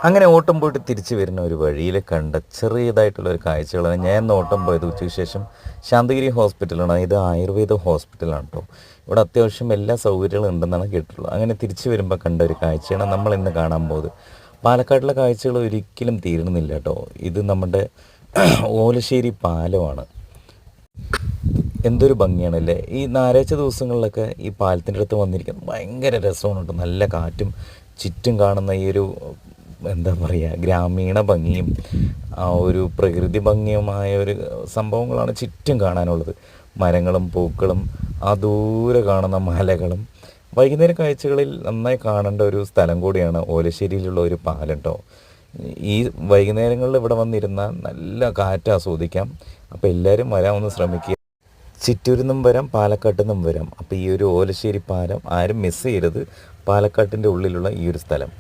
അങ്ങനെ ഓട്ടം പോയിട്ട് തിരിച്ചു വരുന്ന ഒരു വഴിയിൽ കണ്ട ചെറിയതായിട്ടുള്ള ഒരു കാഴ്ചകളാണ്. ഞാൻ ഇന്ന് ഓട്ടം പോയത് ഉച്ചയ്ക്ക് ശേഷം ശാന്തഗിരി ഹോസ്പിറ്റലാണ്. ഇത് ആയുർവേദ ഹോസ്പിറ്റലാണ് കേട്ടോ. ഇവിടെ അത്യാവശ്യം എല്ലാ സൗകര്യങ്ങളും ഉണ്ടെന്നാണ് കേട്ടിട്ടുള്ളത്. അങ്ങനെ തിരിച്ചു വരുമ്പോൾ കണ്ട ഒരു കാഴ്ചയാണ് നമ്മൾ ഇന്ന് കാണാൻ പോകുന്നത്. പാലക്കാട്ടിലെ കാഴ്ചകൾ ഒരിക്കലും തീരുന്നില്ല കേട്ടോ. ഇത് നമ്മുടെ ഓലശ്ശേരി പാലമാണ്. എന്തൊരു ഭംഗിയാണല്ലേ ഈ ഞായറാഴ്ച ദിവസങ്ങളിലൊക്കെ ഈ പാലത്തിൻ്റെ അടുത്ത് വന്നിരിക്കുന്നത്. ഭയങ്കര രസമാണ് കേട്ടോ. നല്ല കാറ്റും ചുറ്റും കാണുന്ന ഈ ഒരു എന്താ പറയുക ഗ്രാമീണ ഭംഗിയും ആ ഒരു പ്രകൃതി ഭംഗിയുമായ ഒരു സംഭവങ്ങളാണ് ചുറ്റും കാണാനുള്ളത്. മരങ്ങളും പൂക്കളും ആ ദൂരെ കാണുന്ന മലകളും. വൈകുന്നേര കാഴ്ചകളിൽ നന്നായി കാണേണ്ട ഒരു സ്ഥലം കൂടിയാണ് ഓലശ്ശേരിയിലുള്ള ഒരു പാലം കേട്ടോ. ഈ വൈകുന്നേരങ്ങളിൽ ഇവിടെ വന്നിരുന്നാൽ നല്ല കാറ്റ് ആസ്വദിക്കാം. അപ്പോൾ എല്ലാവരും വരാൻ ശ്രമിക്കുക. ചിറ്റൂരിൽ നിന്നും വരാം, പാലക്കാട്ടിൽ നിന്നും വരാം. അപ്പോൾ ഈ ഒരു ഓലശ്ശേരി പാലം ആരും മിസ് ചെയ്യരുത്. പാലക്കാട്ടിൻ്റെ ഉള്ളിലുള്ള ഈ ഒരു സ്ഥലം.